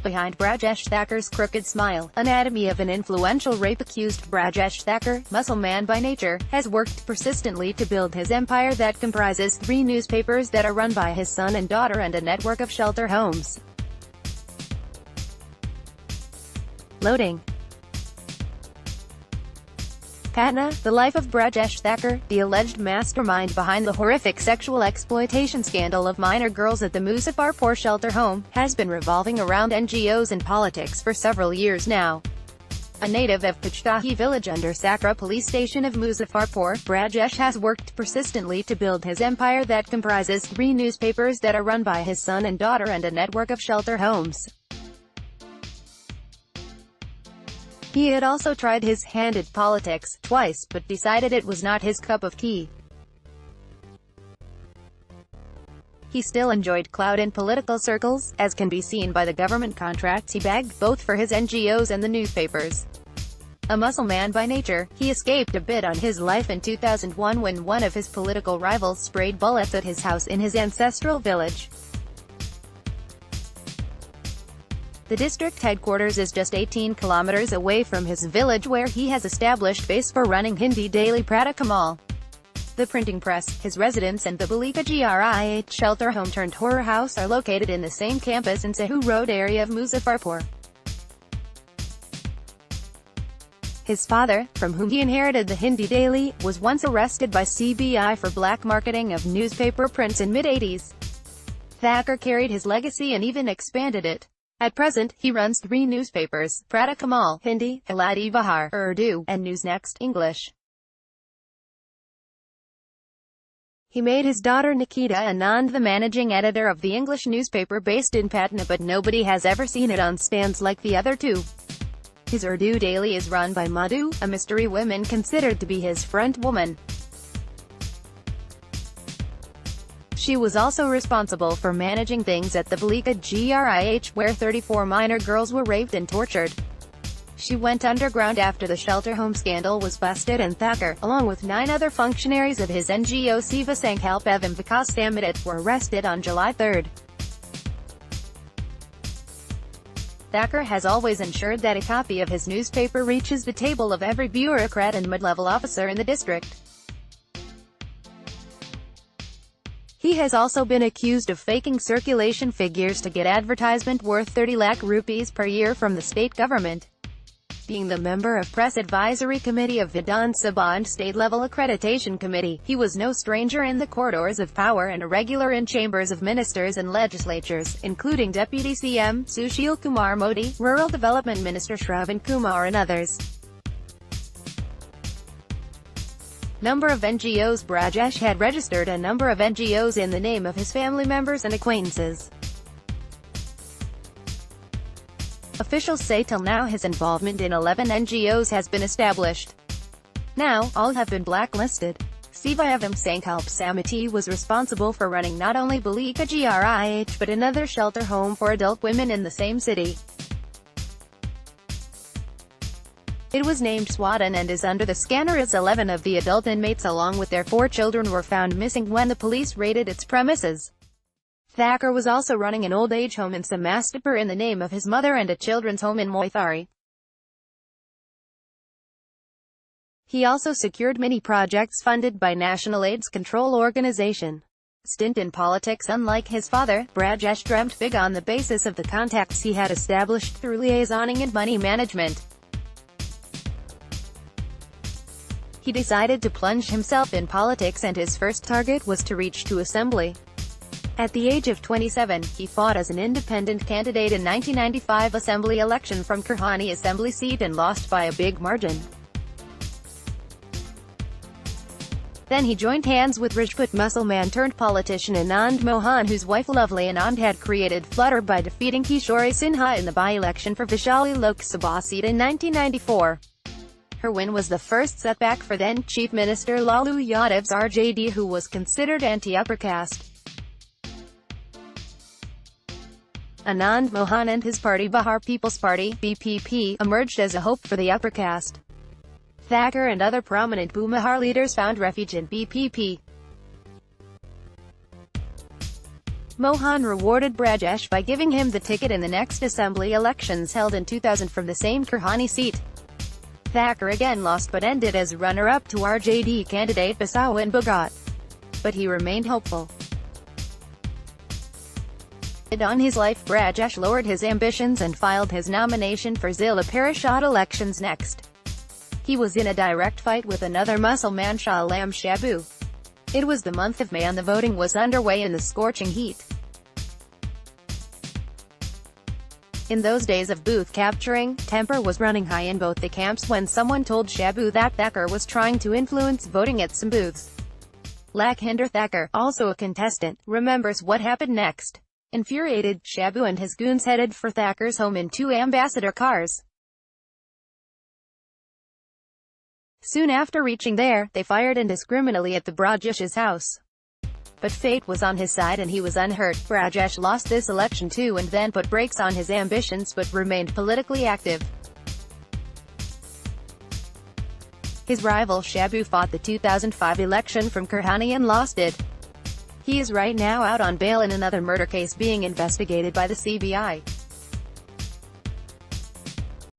Behind Brajesh Thakur's crooked smile, anatomy of an influential rape-accused Brajesh Thakur, muscle man by nature, has worked persistently to build his empire that comprises 3 newspapers that are run by his son and daughter and a network of shelter homes. Loading. Patna, the life of Brajesh Thakur, the alleged mastermind behind the horrific sexual exploitation scandal of minor girls at the Muzaffarpur shelter home, has been revolving around NGOs and politics for several years now. A native of Pachtahi village under Sakra police station of Muzaffarpur, Brajesh has worked persistently to build his empire that comprises 3 newspapers that are run by his son and daughter and a network of shelter homes. He had also tried his hand at politics, twice, but decided it was not his cup of tea. He still enjoyed clout in political circles, as can be seen by the government contracts he bagged, both for his NGOs and the newspapers. A muscle man by nature, he escaped a bit on his life in 2001 when one of his political rivals sprayed bullets at his house in his ancestral village. The district headquarters is just 18 kilometers away from his village where he has established base for running Hindi daily Prata Kamal. The printing press, his residence and the Balika Grih shelter home turned horror house are located in the same campus in Sahu Road area of Muzaffarpur. His father, from whom he inherited the Hindi daily, was once arrested by CBI for black marketing of newspaper prints in mid-80s. Thakur carried his legacy and even expanded it. At present, he runs 3 newspapers, Prata Kamal, Hindi, Haladi Bahar, Urdu, and News Next, English. He made his daughter Nikita Anand the managing editor of the English newspaper based in Patna, but nobody has ever seen it on stands like the other 2. His Urdu daily is run by Madhu, a mystery woman considered to be his front woman. She was also responsible for managing things at the Balika Grih, where 34 minor girls were raped and tortured. She went underground after the shelter home scandal was busted, and Thakur, along with 9 other functionaries of his NGO Seva Sankalp Evam Vikas Samitit, were arrested on July 3. Thakur has always ensured that a copy of his newspaper reaches the table of every bureaucrat and mid-level officer in the district. He has also been accused of faking circulation figures to get advertisement worth 30 lakh rupees per year from the state government. Being the member of Press Advisory Committee of Vidhan Sabha and State-Level Accreditation Committee, he was no stranger in the corridors of power and a regular in chambers of ministers and legislatures, including Deputy CM Sushil Kumar Modi, Rural Development Minister Shravan Kumar and others. Number of NGOs. Brajesh had registered a number of NGOs in the name of his family members and acquaintances. Officials say till now his involvement in 11 NGOs has been established. Now, all have been blacklisted. Seva Evam Sankalp Samitit was responsible for running not only Balika Grih but another shelter home for adult women in the same city. It was named Swadan and is under the scanner as 11 of the adult inmates along with their 4 children were found missing when the police raided its premises. Thakur was also running an old age home in Samastipur in the name of his mother and a children's home in Moithari. He also secured many projects funded by National AIDS Control Organization. Stint in politics. Unlike his father, Brajesh dreamt big on the basis of the contacts he had established through liaisoning and money management. He decided to plunge himself in politics and his first target was to reach to assembly. At the age of 27, he fought as an independent candidate in 1995 assembly election from Kirhani assembly seat and lost by a big margin. Then he joined hands with Rajput muscle man turned politician Anand Mohan, whose wife Lovely Anand had created flutter by defeating Kishori Sinha in the by-election for Vaishali Lok Sabha seat in 1994. Her win was the first setback for then Chief Minister Lalu Yadav's RJD, who was considered anti-upper caste. Anand Mohan and his party Bihar People's Party (BPP) emerged as a hope for the upper caste. Thakur and other prominent Bhumihar leaders found refuge in BPP. Mohan rewarded Brajesh by giving him the ticket in the next assembly elections held in 2000 from the same Kurhani seat. Thakur again lost but ended as runner-up to RJD candidate Basawan Bhagat. But he remained hopeful. On his life, Brajesh lowered his ambitions and filed his nomination for Zilla Parishad elections next. He was in a direct fight with another Mussalman Shah Alam Shabu. It was the month of May and the voting was underway in the scorching heat. In those days of booth capturing, temper was running high in both the camps when someone told Shabu that Thakur was trying to influence voting at some booths. Lakhinder Thakur, also a contestant, remembers what happened next. Infuriated, Shabu and his goons headed for Thakur's home in two ambassador cars. Soon after reaching there, they fired indiscriminately at the Brajesh's house. But fate was on his side and he was unhurt. Brajesh lost this election too and then put brakes on his ambitions but remained politically active. His rival Shabu fought the 2005 election from Kurhani and lost it. He is right now out on bail in another murder case being investigated by the CBI.